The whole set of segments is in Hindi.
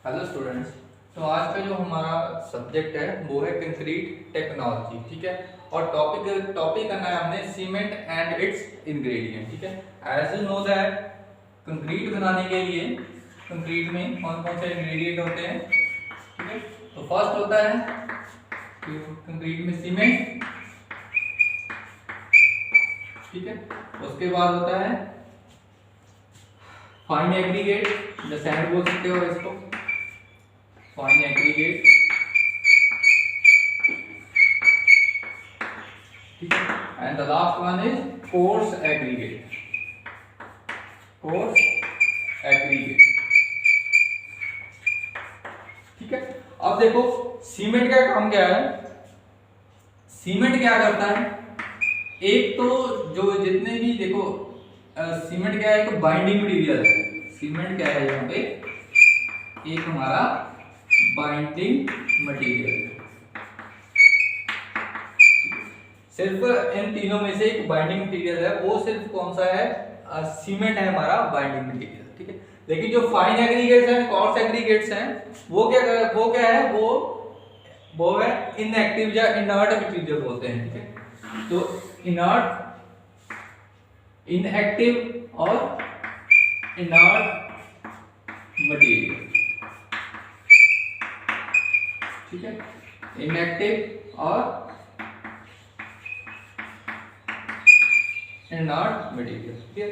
Hello students. तो आज का जो हमारा सब्जेक्ट है वो है कंक्रीट टेक्नोलॉजी। ठीक है, और टॉपिक करना है हमने सीमेंट एंड इट्स इंग्रेडिएंट। ठीक है, as you know that concrete बनाने के लिए कंक्रीट में कौन कौन से इंग्रेडिएंट होते हैं। ठीक है, तो फर्स्ट होता है कंक्रीट में सीमेंट। ठीक है, उसके बाद होता है फाइन एग्रीगेट, या सैंड बोल सकते हो इसको, फाइन एग्रीगेट। ठीक है, and the last one is coarse aggregate. Coarse aggregate. ठीक है, अब देखो सीमेंट का काम क्या है। सीमेंट क्या करता है, एक तो जो जितने भी देखो सीमेंट क्या है, एक बाइंडिंग मटेरियल है। सीमेंट क्या है यहाँ पे, एक हमारा बाइंडिंग मटेरियल। सिर्फ इन तीनों में से एक बाइंडिंग मटेरियल है, वो सिर्फ कौन सा है, सीमेंट है हमारा बाइंडिंग मटेरियल। ठीक है, लेकिन जो फाइन एग्रीगेट्स हैं, कोर्स एग्रीगेट्स हैं, वो क्या है, वो है इनएक्टिव या इनर्ट मटेरियल बोलते हैं। ठीक है, तो इनर्ट, इनएक्टिव और इनर्ट मटेरियल। ठीक है, इनएक्टिव और इनर्ट मटेरियल। ठीक है,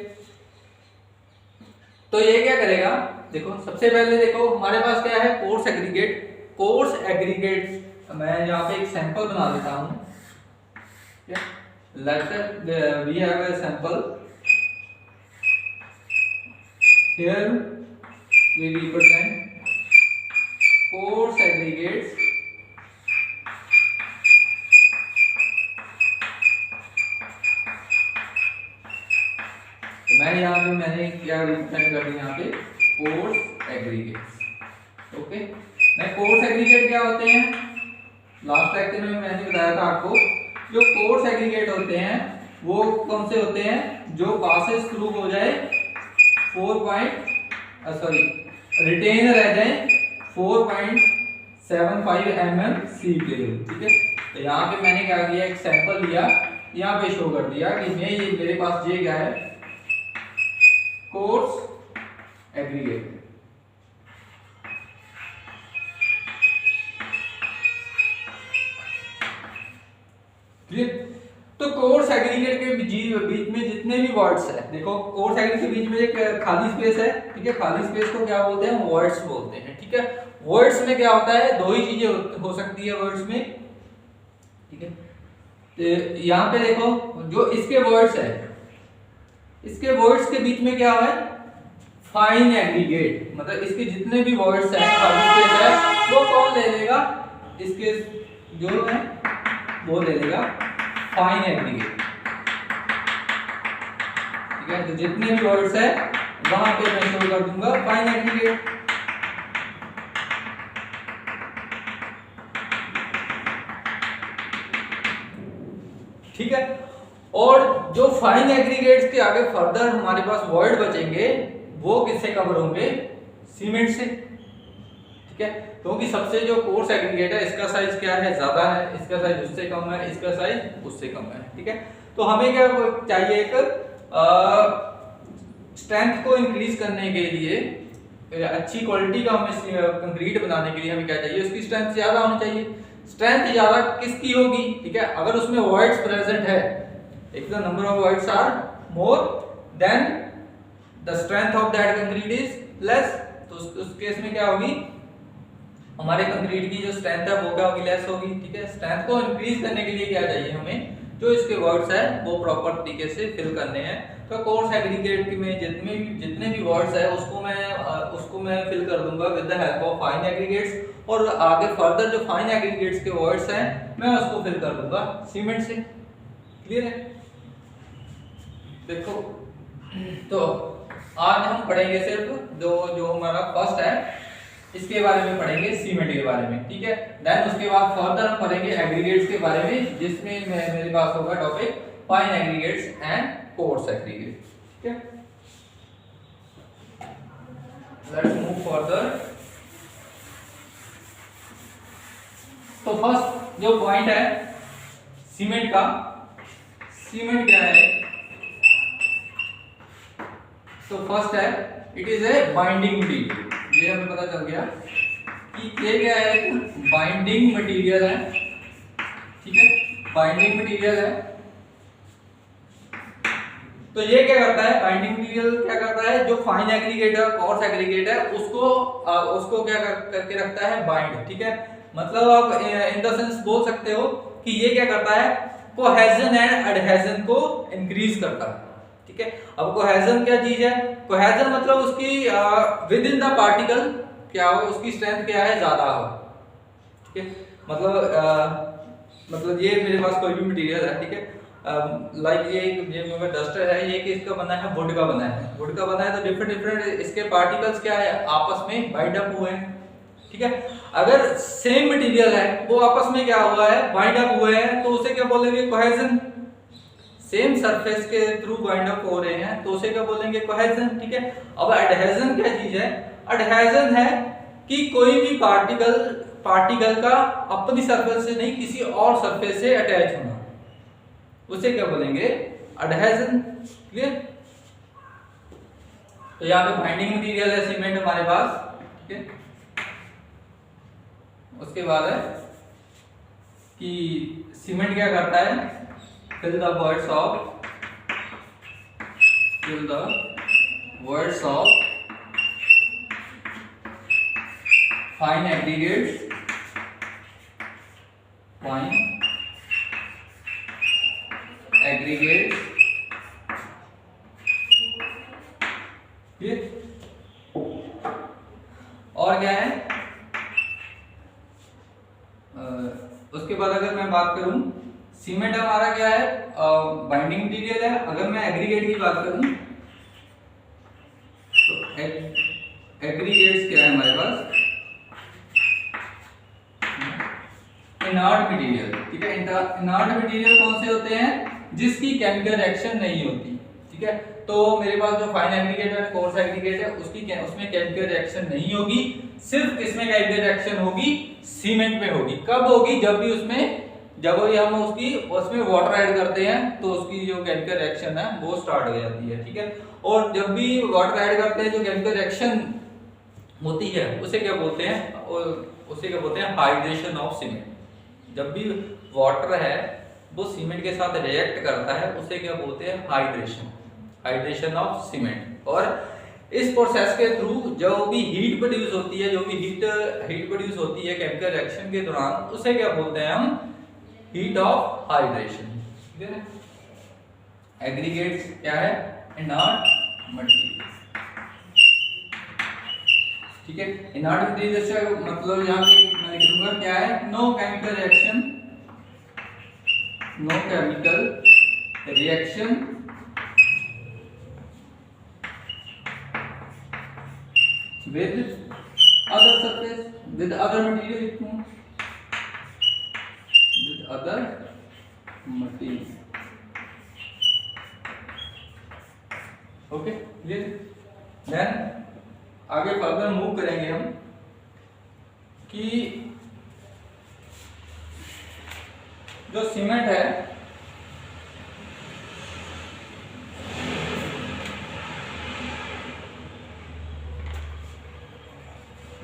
तो ये क्या करेगा, देखो सबसे पहले देखो हमारे पास क्या है, कोर्स एग्रीगेट। कोर्स एग्रीगेट मैं यहाँ पे एक सैंपल बना देता हूँ। Let we have a sample here, we represent coarse aggregates मैंने क्या रिप्रेजेंट कर दिया यहाँ पे, कोर्स एग्रीगेट्स। ओके, मैं कोर्स एग्रीगेट क्या होते हैं, लास्ट लेक्चर में मैंने बताया था आपको, जो कोर्स एग्रीगेट होते हैं वो कौन से होते हैं, जो पासेस थ्रू हो जाए 4 रिटेन रह जाए 4.75 mm सी केबल। ठीक है, तो यहाँ पे मैंने क्या किया, एक सैंपल लिया, यहाँ पे शो कर दिया कि मैं ये मेरे पास ये क्या है, कोर्स एग्रीगेट। तो कोर्स एग्रीगेट के बीच में जितने भी वर्ड्स है, देखो कोर्स एग्रीगेट के बीच में एक खाली स्पेस है। ठीक है, खाली स्पेस को क्या बोलते हैं, वर्ड्स बोलते हैं। ठीक है, वर्ड्स में क्या होता है, दो ही चीजें हो सकती है वर्ड्स में। ठीक है, तो यहाँ पे देखो जो इसके वर्ड्स है, इसके वर्ड्स के बीच में क्या है, फाइन एग्रीगेट। मतलब इसके जितने भी वर्ड्स हैं, खाली स्पेस है, वो कौन ले लेगा, इसके जो है वो ले लेगा फाइन एग्रीगेट। ठीक है, तो जितने भी वर्ड्स है वहां पे मैं शो कर दूंगा फाइन एग्रीगेट। ठीक है, और जो फाइन एग्रीगेट्स के आगे फर्दर हमारे पास वर्ड बचेंगे वो किससे कवर होंगे, सीमेंट से। ठीक है, क्योंकि सबसे जो कोर्स एग्रीगेट है इसका साइज क्या है, ज्यादा है, इसका साइज उससे कम है, इसका साइज उससे कम है। ठीक है, तो हमें क्या चाहिए, एक स्ट्रेंथ को इंक्रीज करने के लिए, अच्छी क्वालिटी का हमें कंक्रीट बनाने के लिए हमें क्या चाहिए, उसकी स्ट्रेंथ ज्यादा होनी चाहिए। स्ट्रेंथ ज्यादा किसकी होगी, ठीक है, अगर उसमें वर्ड्स प्रेजेंट है, if the number of words are more than the strength of that concrete is less, तो उस केस में क्या होगी, हमारे कंक्रीट की जो स्ट्रेंथ है वो क्या होगी, लेस होगी। ठीक है, स्ट्रेंथ को इंक्रीज करने के लिए क्या चाहिए हमें, जो इसके वर्ड्स है वो प्रॉपर तरीके से फिल करने हैं। तो कोर्स एग्रीगेट में जितने भी वर्ड्स है उसको मैं फिल कर दूंगा with the help of fine aggregates, और आगे फर्दर जो फाइन एग्रीगेट्स के वर्ड्स हैं मैं उसको फिल कर दूंगा सीमेंट से। क्लियर है, देखो तो आज हम पढ़ेंगे सिर्फ जो हमारा फर्स्ट है इसके बारे में पढ़ेंगे, सीमेंट के बारे में। ठीक है, देन उसके बाद फर्दर हम पढ़ेंगे एग्रीगेट्स के बारे में, जिसमें मेरे पास होगा topic fine aggregates and course aggregates. ठीक है, लेट्स मूव फर्दर। तो फर्स्ट जो पॉइंट है सीमेंट का, सीमेंट क्या है? तो फर्स्ट है it is a binding material. ये हमें पता चल गया कि ये क्या है, बाइंडिंग मटेरियल है, ठीक है, बाइंडिंग मटेरियल है। तो ये क्या करता है, बाइंडिंग मटेरियल क्या करता है, जो फाइन एग्रीगेट है, कोर्स एग्रीगेट है, उसको क्या करके रखता है, बाइंड, ठीक है। मतलब आप इन द सेंस बोल सकते हो कि ये क्या करता है, कोहेजन एंड एडहेजन को इंक्रीज करता है, ठीक है। अब कोहेजन क्या चीज है, कोहेजन मतलब उसकी विद इन द पार्टिकल क्या हो, उसकी स्ट्रेंथ क्या है, ज्यादा हो, ठीक है। मतलब ये मेरे पास कोई भी मटेरियल है, ठीक है, लाइक ये मेरा डस्टर है, ये किसका बना है, वुड का बना है, वुड का बना है। तो डिफरेंट डिफरेंट इसके पार्टिकल्स क्या है, आपस में बाइंड अप हुए हैं, ठीक है। अगर सेम मटेरियल है वो आपस में क्या हुआ है, बाइंड अप हुए हैं, तो उसे क्या बोलेंगे, कोहेजन। सेम सरफेस के थ्रू बाइंड अप हो रहे हैं तो उसे क्या बोलेंगे, कोहेजन, ठीक है। अब एडहेजन क्या चीज है, एडहेजन है कि कोई भी पार्टिकल का अपनी सरफेस से नहीं किसी और सरफेस से अटैच होना, उसे क्या बोलेंगे, एडहेजन। क्लियर? तो यहाँ पे बाइंडिंग मटेरियल है सीमेंट हमारे पास, ठीक है। उसके बाद है कि सीमेंट क्या करता है, fill the words of fine aggregates, और क्या है, उसके बाद अगर मैं बात करूं, सीमेंट हमारा क्या है, बाइंडिंग मटेरियल है। अगर मैं एग्रीगेट की बात करूं तो एग्रीगेट्स क्या है हमारे पास, इनर्ट मटेरियल, ठीक है। इनर्ट मटेरियल कौन से होते हैं, जिसकी केमिकल रिएक्शन नहीं होती, ठीक है। तो मेरे पास जो फाइन एग्रीगेट है, कोर्स एग्रीगेट है, उसमें केमिकल रिएक्शन नहीं होगी, सिर्फ किसमें केमिकल रिएक्शन होगी, सीमेंट में होगी। कब होगी, जब भी हम उसमें वाटर ऐड करते हैं तो उसकी जो केमिकल रिएक्शन है वो स्टार्ट हो जाती है, ठीक है। और जब भी वाटर ऐड करते हैं जो केमिकल रिएक्शन होती है उसे क्या बोलते हैं, हाइड्रेशन ऑफ सीमेंट। जब भी वाटर है वो सीमेंट के साथ रिएक्ट करता है उसे क्या बोलते हैं, हाइड्रेशन ऑफ सीमेंट। और इस प्रोसेस के थ्रू जो भी हीट प्रोड्यूस होती है, केमिकल रिएक्शन के दौरान, उसे क्या बोलते हैं हम, हीट ऑफ हाइड्रेशन, ठीक है। एग्रीगेट्स क्या है, इनर्ट मटेरियल, ठीक है। इनर्ट मटेरियल से मतलब यहाँ पे मैं लिखूंगा क्या है, no chemical reaction with other surface, with other material लिखूं, with other material, okay, clear. Then आगे फर्दर मूव करेंगे हम कि जो सीमेंट है,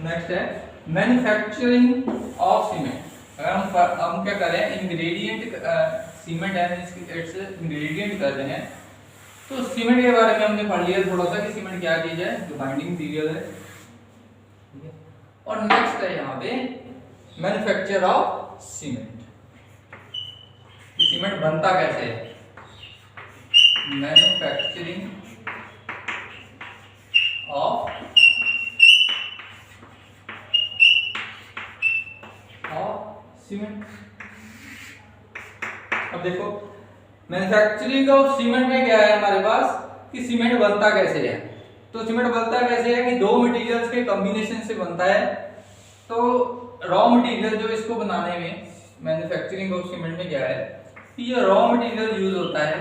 नेक्स्ट है मैन्युफैक्चरिंग ऑफ सीमेंट। अगर हम क्या करें, इंग्रेडिएंट सीमेंट है, इट्स इंग्रेडिएंट कर रहे हैं, तो सीमेंट के बारे में हमने पढ़ लिया थोड़ा सा कि सीमेंट क्या चीज है, जो बाइंडिंग मटेरियल है, ठीक है। और नेक्स्ट है यहाँ पे मैन्युफैक्चर ऑफ सीमेंट। सीमेंट बनता कैसे है, मैन्युफैक्चरिंग ऑफ सीमेंट। अब देखो मैन्युफैक्चरिंग ऑफ सीमेंट में क्या है हमारे पास, कि सीमेंट बनता कैसे है। तो सीमेंट बनता कैसे है कि दो मटेरियल्स के कॉम्बिनेशन से बनता है। तो रॉ मटेरियल जो इसको बनाने में, मैन्युफैक्चरिंग ऑफ सीमेंट में क्या है कि ये रॉ मटेरियल यूज होता है,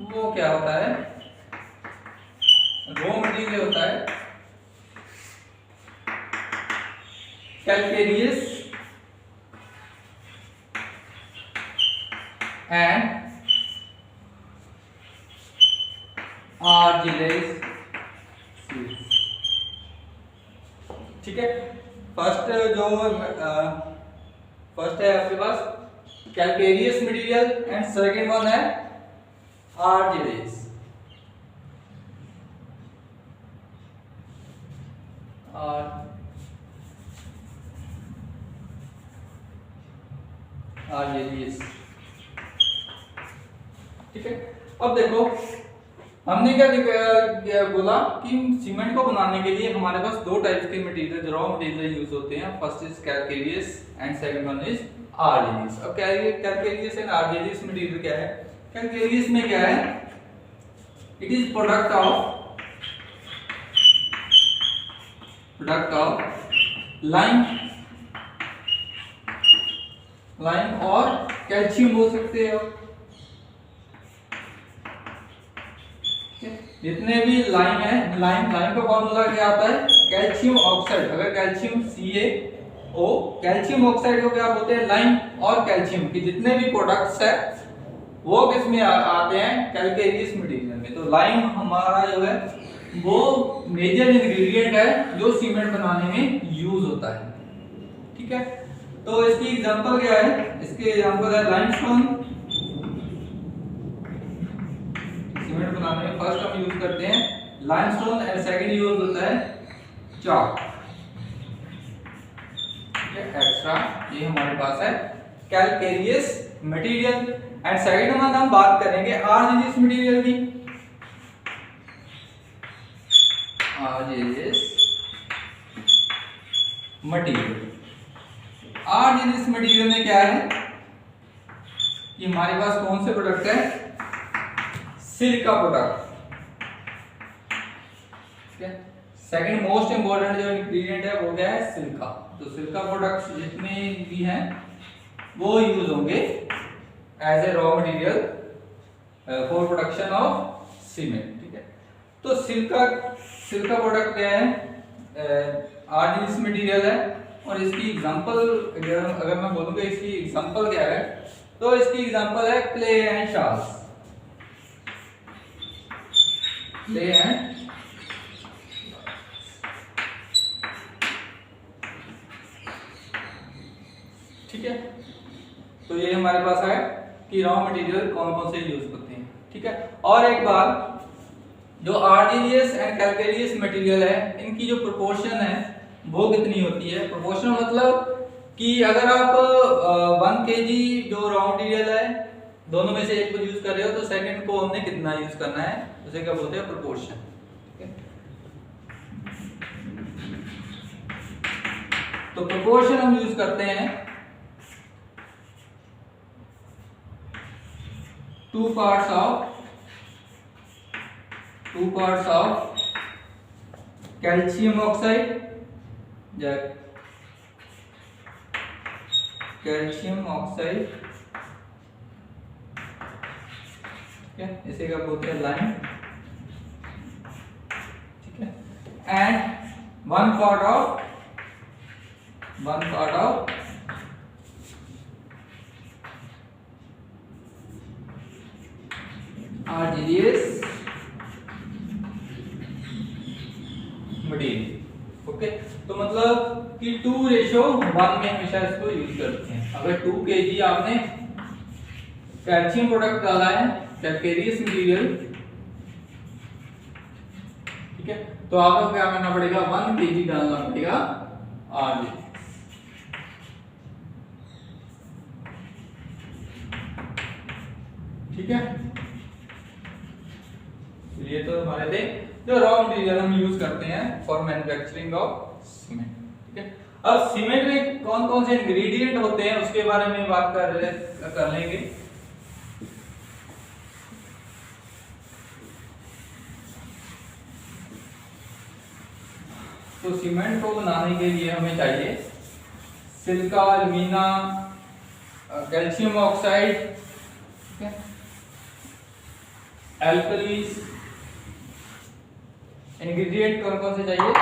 वो क्या होता है, रॉ मटेरियल होता है कैल्केरियस एंड आर्जिलेस सीड्स। ठीक है, फर्स्ट है आपके पास calcareous material and second one है आर्जिलेस। आर्जिलेस। ठीक है, अब देखो हमने क्या बोला कि सीमेंट को बनाने के लिए हमारे पास दो टाइप्स के मटेरियल रॉ मटेरियल यूज होते हैं। First is calcareous and second one is argillaceous. अब कैलकेरियस एंड आर्जिलेस मटेरियल क्या है? कैलकेरियस में क्या है? It is product of lime और कैल्शियम हो सकते हैं। जितने भी लाइम है, लाइम का फॉर्मूला क्या आता है? Calcium oxide. अगर कैल्शियम CaO, कैल्शियम ऑक्साइड को क्या बोलते हैं? लाइम और कैल्शियम के जितने भी प्रोडक्ट्स है वो किस में आते हैं? कैलकेरियस मटेरियल में। तो लाइम हमारा जो है वो मेजर इंग्रेडिएंट है जो सीमेंट बनाने में यूज होता है। ठीक है, तो इसकी एग्जांपल क्या है? इसके एग्जांपल है लाइमस्टोन। सीमेंट बनाने में फर्स्ट हम यूज करते हैं लाइमस्टोन एंड सेकंड यूज होता है चॉक। एक्स्ट्रा ये हमारे पास है कैलकेरियस मटेरियल। एंड सेकंड में हम बात करेंगे आर्जिलेस मटेरियल की। आर्जिलेस मटेरियल में क्या है कि हमारे पास कौन से प्रोडक्ट है? Silica product. Second most important जो इंग्रेडिएंट है वो क्या है? सिलिका। तो सिलिका प्रोडक्ट्स जितने भी हैं वो यूज होंगे as a raw material for production of cement. ठीक है, तो सिलिका प्रोडक्ट क्या है? आर्जिलेस मटेरियल है। और इसकी एग्जांपल अगर मैं बोलूंगा इसकी एग्जांपल क्या है, तो इसकी एग्जांपल है clay and shawls. Clay and ठीक है, तो ये हमारे पास है कि रॉ मटेरियल कौन कौन से यूज करते हैं। ठीक है, और एक बात, जो आर्जिलेस एंड कैलकेरियस मटेरियल है इनकी जो प्रोपोर्शन है वो कितनी होती है? प्रोपोर्शन मतलब कि अगर आप 1 kg जो रॉ मटेरियल है दोनों में से एक को यूज कर रहे हो तो सेकंड को हमने कितना यूज करना है, उसे क्या बोलते हैं? प्रोपोर्शन। तो प्रोपोर्शन हम यूज करते हैं 2 parts of कैल्शियम ऑक्साइड या कैल्शियम ऑक्साइड, इसे क्या बोलते हैं? लाइम। ठीक है, and 1 part of argillaceous material. Okay, तो मतलब कि 2:1 में हमेशा इसको यूज करते हैं। अगर 2 kg आपने कैल्शियम प्रोडक्ट डाला है, कैलकेरियस मटेरियल, ठीक है, तो आपको क्या करना पड़ेगा? 1 kg डालना पड़ेगा आर्जिलेस। ठीक है, ये तो हमारे थे जो रॉ मटेरियल हम यूज करते हैं फॉर मैन्युफैक्चरिंग ऑफ सीमेंट। ठीक है, अब सीमेंट में कौन कौन से इंग्रेडिएंट होते हैं उसके बारे में बात कर लेंगे। तो सीमेंट को बनाने के लिए हमें चाहिए सिलिका, एल्यूमिना, कैल्शियम ऑक्साइड, ठीक है, एल्कलीज। इंग्रेडिएंट कौन कौन से चाहिए?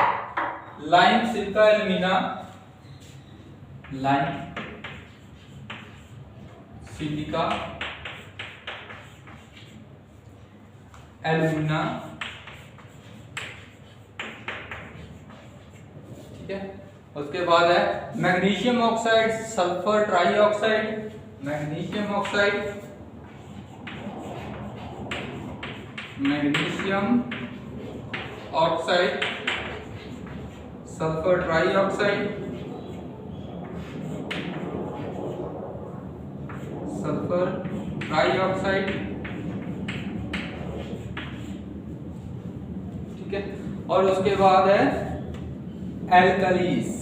Lime, silica, alumina, lime, silica alumina, ठीक है। उसके बाद है magnesium oxide, sulphur trioxide, magnesium oxide, magnesium oxide, sulphur trioxide, sulphur trioxide, ठीक है। और उसके बाद है एल्कलीस,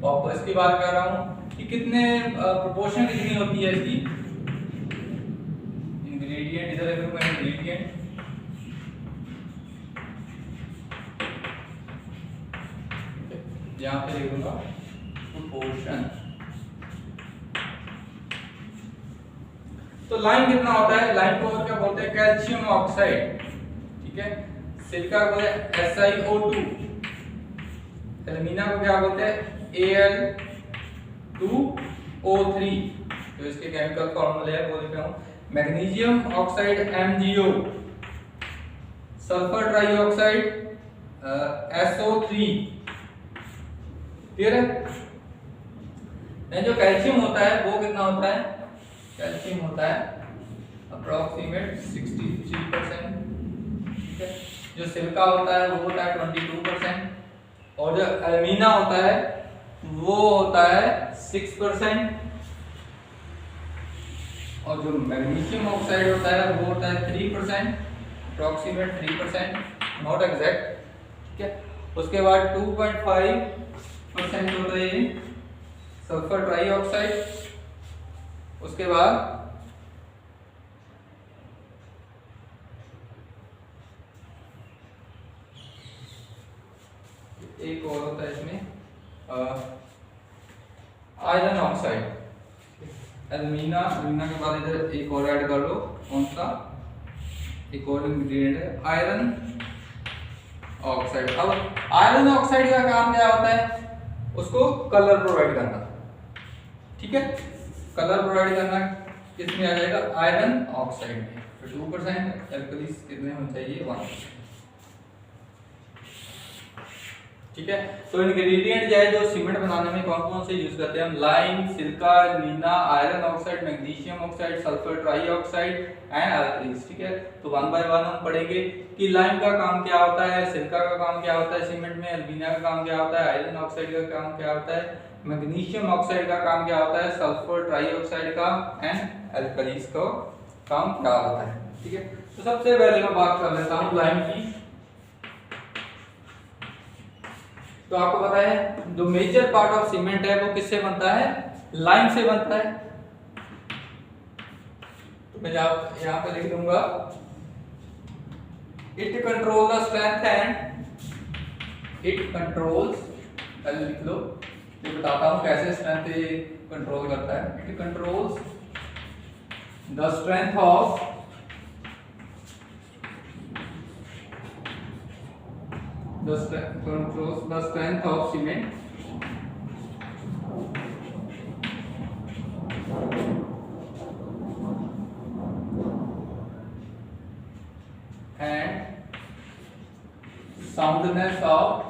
और इसकी बात कर रहा हूं कि कितने प्रोपोर्शन कितनी होती है इसकी, इंग्रेडिएंट इधर लिखूंगा, इंग्रेडिएंट यहां पे लिखूंगा प्रोपोर्शन। तो लाइम कितना होता है, लाइम को और क्या बोलते हैं, कैल्शियम ऑक्साइड, ठीक है। सिलिका को बोलते हैं SiO2, एल्यूमिना को क्या बोलते हैं Al2O3, जो इसके केमिकल फॉर्मूले है वो लिख रहा हूं। Magnesium oxide MgO, sulphur trioxide SO3, clear है। जो कैल्शियम होता है वो कितना होता है, कैल्शियम होता है अप्रोक्सीमेट 63%, ठीक है। जो सिलिका होता है वो होता है 22%, और जो एल्यूमिना होता है वो होता है 6%, और जो मैग्नीशियम ऑक्साइड होता है वो होता है 3%, अप्रोक्सीमेट 3%, नॉट एग्जैक्ट, ठीक है। उसके बाद 2.5% होता है ये सल्फर ट्राईऑक्साइड। उसके बाद एक और होता है इसमें आयरन ऑक्साइड, एल्यूमिना, एल्यूमिना के बाद इधर एक और ऐड कर लो, कौन सा, एक और इंग्रेडिएंट है आयरन ऑक्साइड। अब आयरन ऑक्साइड का काम क्या होता है, उसको कलर प्रोवाइड करना, ठीक है। कलर प्रोवाइड करना किसमें आ जाएगा, आयरन ऑक्साइड में। तो 2%, एल्कलीस कितने होने चाहिए, 1%, ठीक है। तो इंग्रेडिएंट जो है जो सीमेंट बनाने में कौन कौन से यूज करते हैं हम, lime, silica, alumina, iron oxide, magnesium oxide, sulphur trioxide and alkalis, ठीक है। तो 1 बाय 1 हम पढ़ेंगे कि लाइम का काम क्या होता है, सिलिका का काम क्या होता है सीमेंट में, एल्यूमिना का काम क्या होता है, आयरन ऑक्साइड का काम क्या होता है, मैग्नीशियम ऑक्साइड का काम क्या होता है, सल्फर ट्राईऑक्साइड का एंड एल्कलीस का काम क्या होता है, ठीक है। तो सबसे पहले मैं बात कर लेता हूं लाइम की। तो आपको पता है जो मेजर पार्ट ऑफ सीमेंट है वो किससे बनता है, लाइम से बनता है। तो मैं यहां पे लिख दूंगा it control the strength and it controls, पहले लिख लो, ये बताता हूं कैसे स्ट्रेंथ कंट्रोल करता है। It controls the strength of controls the strength of cement and soundness of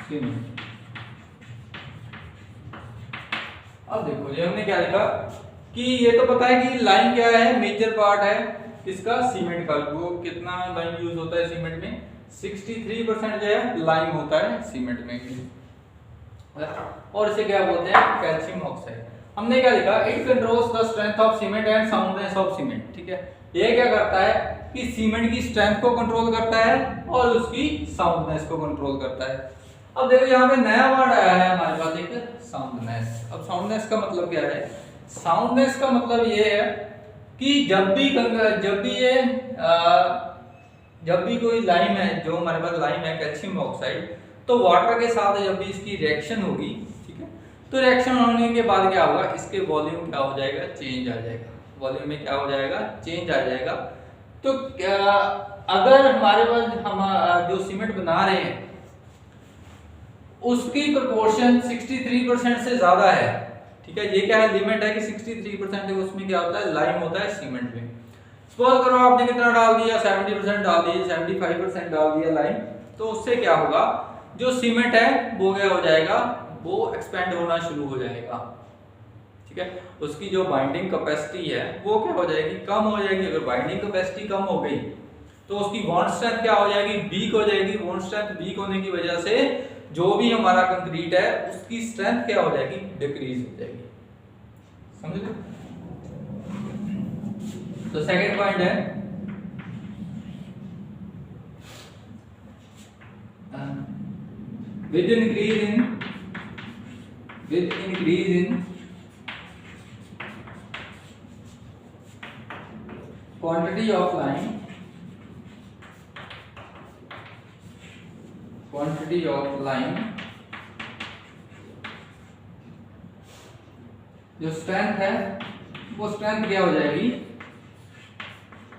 cement। अब देखो ये हमने क्या लिखा कि ये तो पता है कि लाइम क्या है, मेजर पार्ट है इसका सीमेंट का। वो कितना लाइम यूज होता है सीमेंट में, 63% जो है लाइम होता है सीमेंट में, और इसे क्या बोलते हैं, कैल्शियम ऑक्साइड। हमने क्या लिखा, it controls the strength of cement and soundness of cement, ठीक है। ये क्या करता है कि सीमेंट की स्ट्रेंथ को कंट्रोल करता है और उसकी साउंडनेस को कंट्रोल करता है। अब देखो यहाँ पे नया वर्ड आया है हमारे पास, एक साउंडनेस। अब साउंडनेस का मतलब क्या है, साउंडनेस का मतलब ये है कि जब भी कोई लाइम है, जो हमारे पास लाइम है कैल्शियम ऑक्साइड, तो वाटर के साथ जब भी इसकी रिएक्शन होगी, ठीक है, तो रिएक्शन होने के बाद क्या होगा, इसके वॉल्यूम क्या हो जाएगा, चेंज आ जाएगा। वॉल्यूम में क्या हो जाएगा, चेंज आ जाएगा। तो क्या अगर हमारे पास हम जो सीमेंट बना रहे हैं उसकी प्रोपोर्शन 63% से ज्यादा है, ठीक है, ये क्या है लिमिट है कि 63% है, उसमें क्या होता है लाइम होता है सीमेंट में। सपोज करो आपने कितना डाल दिया 70% डाल दिया, 75% डाल दिया लाइम, तो उससे क्या होगा जो सीमेंट है वो क्या हो जाएगा, वो एक्सपेंड होना शुरू हो जाएगा, ठीक है। उसकी जो बाइंडिंग कैपेसिटी है वो क्या हो जाएगी, कम हो जाएगी। अगर बाइंडिंग कैपेसिटी कम हो गई तो उसकी बॉन्ड स्ट्रेंथ क्या हो जाएगी, वीक हो जाएगी। बॉन्ड स्ट्रेंथ वीक होने की वजह से जो भी हमारा कंक्रीट है उसकी स्ट्रेंथ क्या हो जाएगी, डिक्रीज हो जाएगी, समझे। तो सेकंड पॉइंट है with increase in quantity of lime, जो स्ट्रेंथ है वो स्ट्रेंथ क्या हो जाएगी,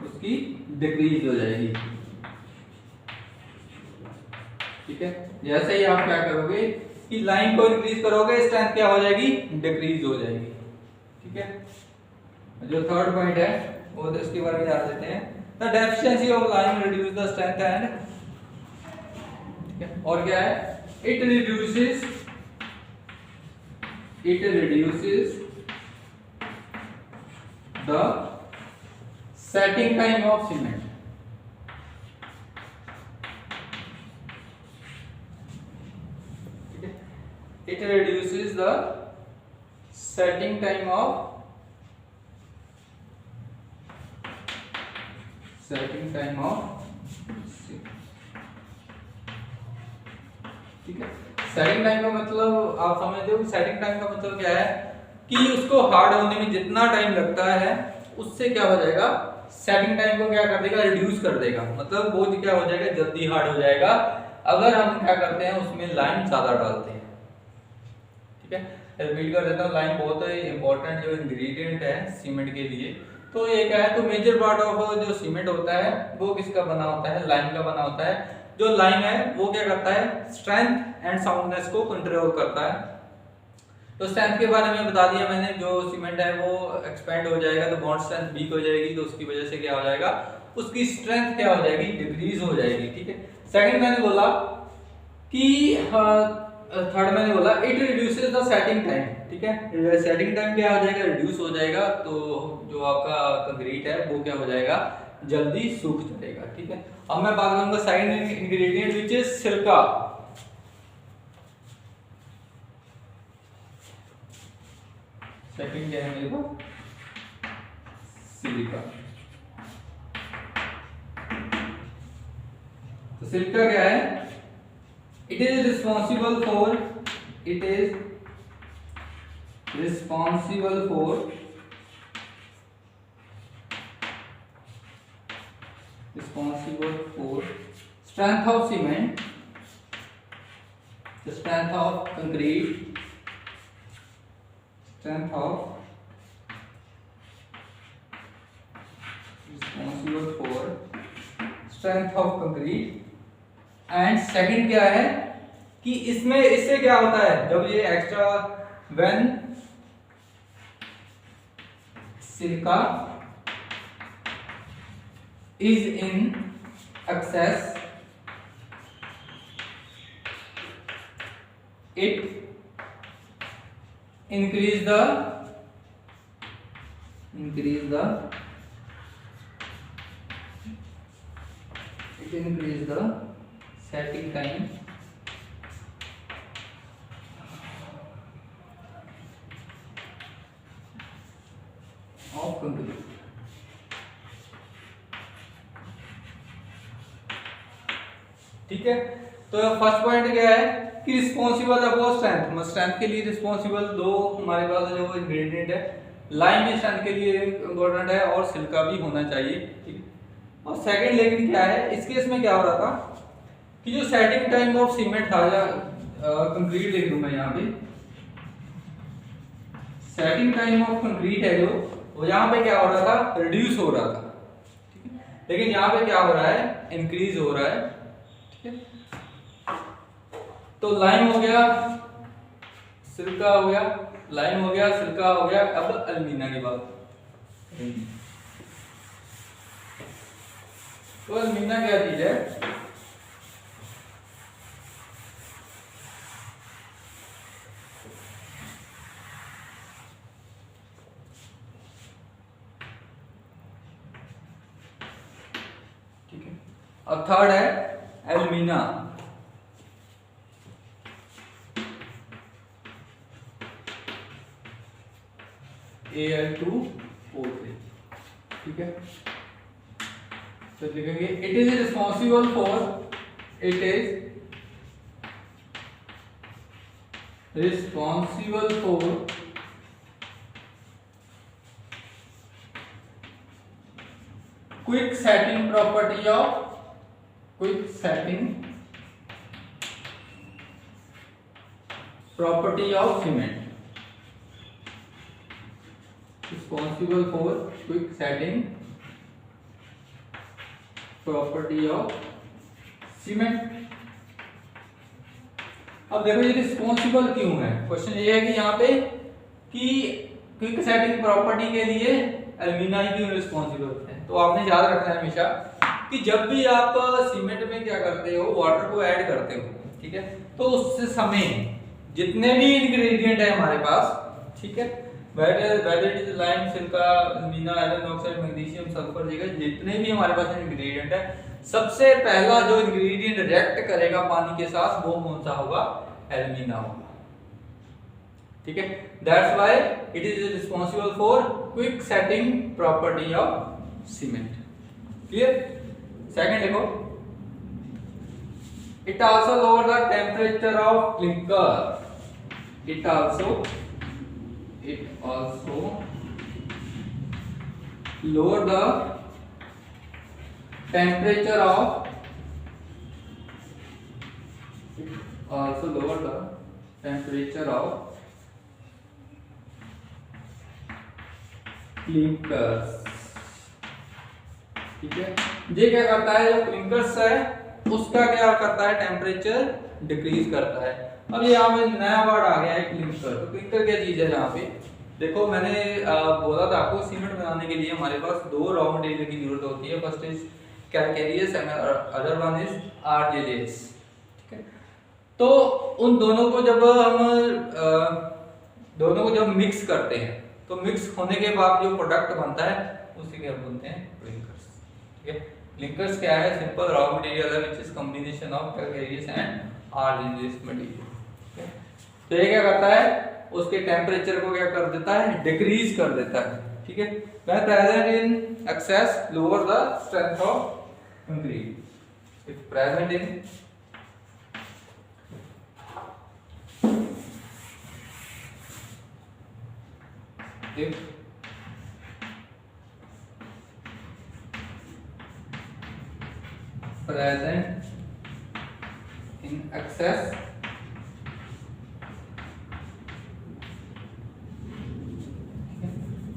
उसकी डिक्रीज हो जाएगी, ठीक है। जैसे ही आप क्या करोगे कि लाइन को इंक्रीज करोगे स्ट्रेंथ क्या हो जाएगी, डिक्रीज हो जाएगी, ठीक है। जो थर्ड पॉइंट है वो तो इसके बारे में जान लेते हैं। The deficiency of line reduce the strength and, ठीक है, और क्या है, it reduces the setting time of cement, it reduces the setting time of ठीक है। सेटिंग टाइम का मतलब आप समझते हो, सेटिंग टाइम का मतलब क्या है कि उसको हार्ड होने में जितना टाइम लगता है उससे क्या हो जाएगा, सेटिंग टाइम को क्या कर देगा, रिड्यूस कर देगा, मतलब वो क्या हो जाएगा, जल्दी हार्ड हो जाएगा अगर हम क्या करते हैं उसमें लाइन ज्यादा डालते हैं, ठीक है। रिपीट कर देता हूँ, लाइम बहुत इंपॉर्टेंट जो इंग्रेडिएंट है सीमेंट के लिए। तो ये क्या है, तो मेजर पार्ट ऑफ जो सीमेंट होता है वो किसका बना होता है, लाइम का बना होता है। जो लाइम है वो क्या करता है, स्ट्रेंथ एंड साउंडनेस को कंट्रोल करता है। तो स्ट्रेंथ के बारे में बता दिया मैंने, जो सीमेंट है वो एक्सपेंड हो जाएगा तो बॉन्ड स्ट्रेंथ वीक हो जाएगी, तो उसकी वजह से क्या हो जाएगा, उसकी स्ट्रेंथ क्या हो जाएगी, डिक्रीज हो जाएगी, ठीक है। सेकंड मैंने बोला कि थर्ड मैंने बोला it reduces the setting time, ठीक है। सेटिंग टाइम क्या हो जाएगा, रिड्यूस हो जाएगा, तो जो आपका कंक्रीट है वो क्या हो जाएगा, जल्दी सूख जाएगा, ठीक है। अब मैं बात करूंगा second ingredient which is silica. Second क्या है मेरे को, सिलिका। तो सिलिका क्या है, it is responsible for strength of cement, the strength of concrete, responsible for strength of concrete। And second क्या है कि इसमें इससे क्या होता है, जब ये extra when silica is in access it increase the setting time of concrete। ठीक है, तो फर्स्ट पॉइंट क्या है कि रिस्पॉन्सिबल है वो स्ट्रेंथ, स्ट्रेंथ के लिए रिस्पॉन्सिबल दो हमारे पास जो इंग्रेडिएंट है, लाइम भी स्ट्रेंथ के लिए इम्पोर्टेंट है और सिलिका भी होना चाहिए, ठीक है। और सेकंड लेकिन क्या है, इस केस में क्या हो रहा था कि जो सेटिंग टाइम ऑफ सीमेंट था, या कंक्रीट लिख दूं मैं यहाँ पे, सेटिंग टाइम ऑफ कंक्रीट है जो, वो यहाँ पे क्या हो रहा था, रिड्यूस हो रहा था, ठीक है। लेकिन यहाँ पे क्या हो रहा है इंक्रीज हो रहा है, ठीक है। तो लाइम हो गया, सिलिका हो गया, लाइम हो गया, सिलिका हो गया, अब एल्यूमिना की बात। तो एल्यूमिना क्या चीज है? ठीक है। अब थर्ड है एल्यूमिना। Al2O3, ठीक है। तो लिखेंगे it is responsible for, it is responsible for quick setting property of, quick setting property of cement, responsible for quick setting property of cement। अब देखो ये रिस्पॉन्सिबल क्यों है, क्वेश्चन ये है कि यहाँ पे कि क्विक सेटिंग प्रॉपर्टी के लिए एल्यूमिना ही क्यों रिस्पॉन्सिबल है। तो आपने याद रखना है हमेशा कि जब भी आप सीमेंट में क्या करते हो, वाटर को ऐड करते हो, ठीक है, तो उस समय जितने भी इंग्रेडिएंट है हमारे पास, ठीक है, whether it is lime, silica, alumina, iron oxide, magnesium, sulphur, जगह जितने भी हमारे पास इंग्रेडिएंट है, सबसे पहला जो इंग्रेडिएंट रिएक्ट करेगा पानी के साथ वो कौन सा होगा? एल्यूमिना होगा, ठीक है। That's why it is responsible for quick setting property of cement. Clear? Second देखो, it also lower the temperature of clinker, it also lower the temperature of, also lower the temperature of clinkers, ठीक है। ये क्या करता है, जो क्लिंकर्स है उसका क्या करता है, टेम्परेचर डिक्रीज करता है। अब ये यहाँ पे नया वर्ड आ गया है क्लिंकर। तो क्लिंकर क्या चीज है? यहाँ पे देखो मैंने बोला था आपको सीमेंट बनाने के लिए हमारे पास दो रॉ मटेरियल की जरूरत होती है। First is calcareous and other one is argillaceous, ठीक है। तो उन दोनों को जब हम दोनों को जब मिक्स करते हैं तो मिक्स होने के बाद जो प्रोडक्ट बनता है उसी क्या बोलते हैं? क्लिंकर्स, ठीक है। क्लिंकर्स क्या है? सिंपल रॉ मटेरियल है which is combination of calcareous and argillaceous material. तो ये क्या करता है, उसके टेम्परेचर को क्या कर देता है? डिक्रीज कर देता है, ठीक है। When present in excess lower the strength of concrete, if present in if present in excess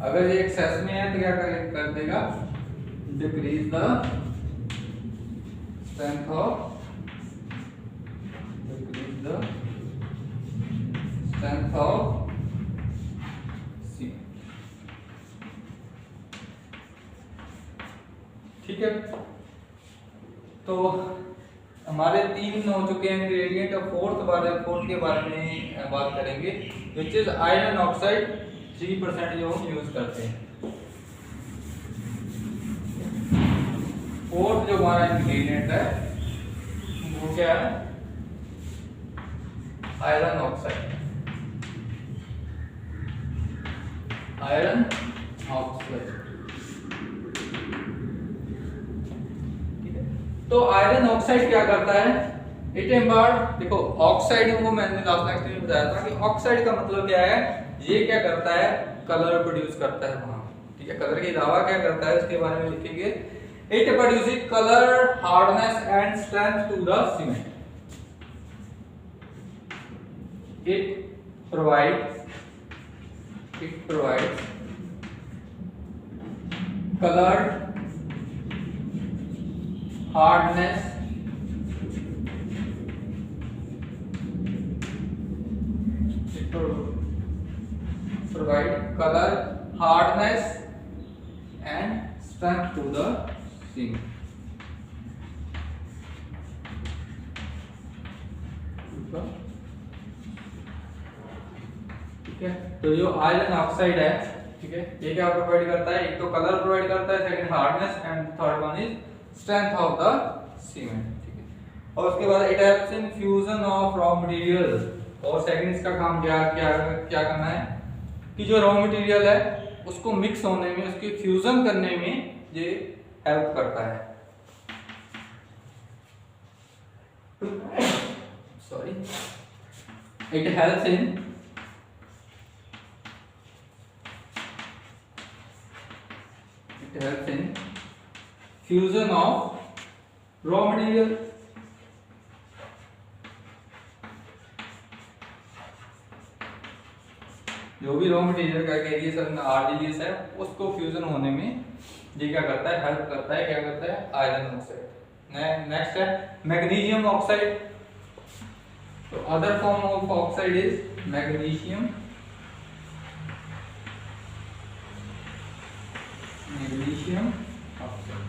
अगर ये एक्सेस में है तो क्या कर देगा? डिक्रीज द स्ट्रेंथ ऑफ सी, ठीक है। तो हमारे तीन हो चुके हैं इंग्रेडिएंट। अब फोर्थ के बारे में बात करेंगे विच इज आयरन ऑक्साइड 3% जो हम यूज करते हैं। फोर्थ जो हमारा इंग्रेडिएंट है वो क्या है? Iron oxide. आयरन ऑक्साइड, ठीक है। तो आयरन ऑक्साइड क्या करता है? इट इम्बार्ड, देखो ऑक्साइड को मैंने लास्ट लेक्चर में बताया था कि ऑक्साइड का मतलब क्या है? ये क्या करता है? कलर प्रोड्यूस करता है वहां, ठीक है। कलर के अलावा क्या करता है उसके बारे में लिखेंगे। It produces colour, hardness and strength to the cement. It provides colour, hardness, provide color, hardness and strength to the cement. ठीक है, तो जो आयरन ऑक्साइड है, ठीक है, ये क्या प्रोवाइड करता है? एक तो कलर प्रोवाइड करता है, second hardness and third one is strength of the cement. ठीक है, और उसके बाद it helps in fusion of raw materials. और सेकंड इसका काम क्या क्या क्या करना है कि जो रॉ मटेरियल है उसको मिक्स होने में, उसकी फ्यूजन करने में ये हेल्प करता है। Sorry, it helps in fusion of raw material. जो भी रॉ मटेरियल का कैरियर आरजीएस है उसको फ्यूजन होने में ये क्या करता है? हेल्प करता है। क्या करता है? Iron oxide. नेक्स्ट है मैग्नीशियम ऑक्साइड। तो other form of oxide is magnesium, magnesium oxide.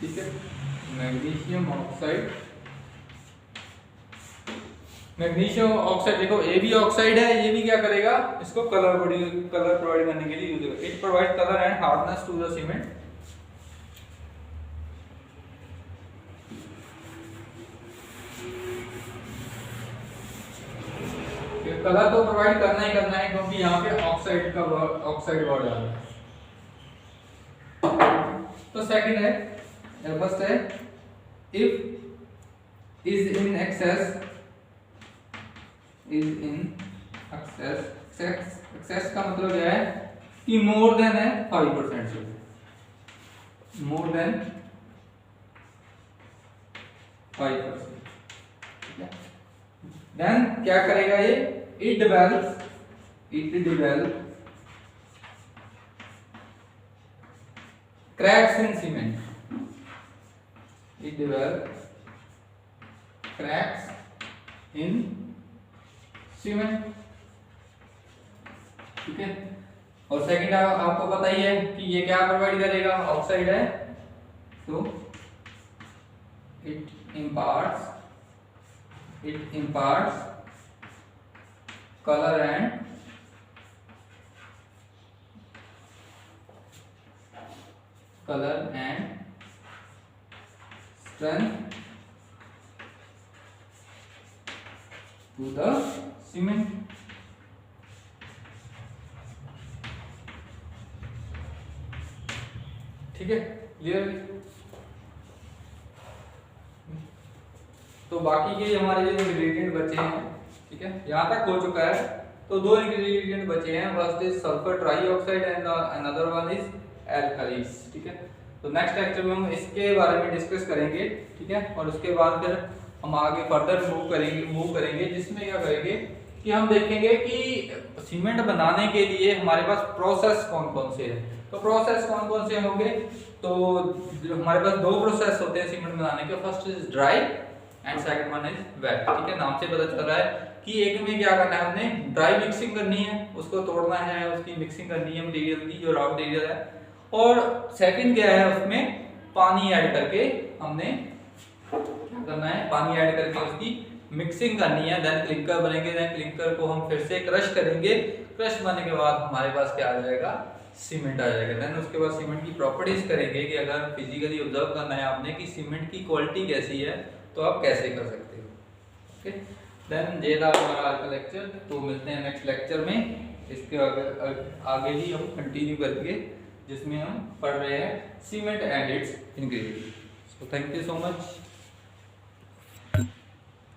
ठीक है, मैग्नीशियम ऑक्साइड। मैग्नीशियम ऑक्साइड देखो, ये भी ऑक्साइड है, ये भी क्या करेगा? इसको कलर प्रोवाइड करने के लिए यूज होगा। It provide colour and hardness to the cement. Colour तो प्रोवाइड करना ही करना है क्योंकि यहाँ पे ऑक्साइड का ऑक्साइड वर्ड आ रहा है। तो सेकंड है, फर्स्ट है if is in excess, is in excess. Excess का मतलब क्या है कि मोर देन है 5% से, मोर देन 5%। ठीक है, देन क्या करेगा ये? It develop cracks in cement, it develop cracks in cement। ठीक है, और सेकंड आपको पता ही है कि ये क्या प्रोवाइड करेगा? ऑक्साइड है, तो it imparts color and strength to the cement। ठीक है, क्लियर? तो बाकी के हमारे जो इंग्रेडिएंट बचे हैं, ठीक है, यहाँ तक हो चुका है। तो दो इंग्रेडिएंट बचे हैं, first is sulphur trioxide and another one is alkalis. ठीक है, तो नेक्स्ट लेक्चर में हम इसके बारे में डिस्कस करेंगे। ठीक है, और उसके बाद फिर हम आगे फर्दर मूव करेंगे जिसमें क्या करेंगे कि हम देखेंगे कि सीमेंट बनाने के लिए हमारे पास प्रोसेस कौन कौन से हैं। तो प्रोसेस कौन कौन से होंगे? तो हमारे पास दो प्रोसेस होते हैं सीमेंट बनाने के, first is dry and second one is wet. ठीक है, नाम से पता चल रहा है कि एक में क्या करना है, हमने ड्राई मिक्सिंग करनी है, उसको तोड़ना है, उसकी मिक्सिंग करनी है मटेरियल की, जो रॉ मटेरियल है। और सेकंड क्या है, उसमें पानी ऐड करके हमने क्या करना है, पानी ऐड करके उसकी मिक्सिंग करनी है। देन क्लिंकर बनेंगे, देन क्लिंकर को हम फिर से क्रश करेंगे। क्रश बनने के बाद हमारे पास क्या आ जाएगा? सीमेंट आ जाएगा। देन उसके बाद सीमेंट की प्रॉपर्टीज करेंगे कि अगर फिजिकली ऑब्जर्व करना है आपने कि सीमेंट की क्वालिटी कैसी है तो आप कैसे कर सकते हो। ओके, देन ये था हमारा आज का लेक्चर। तो मिलते हैं नेक्स्ट लेक्चर में, इसके आगे ही हम कंटिन्यू करेंगे जिसमें हम पढ़ रहे हैं cement and it's ingredients. So thank you so much.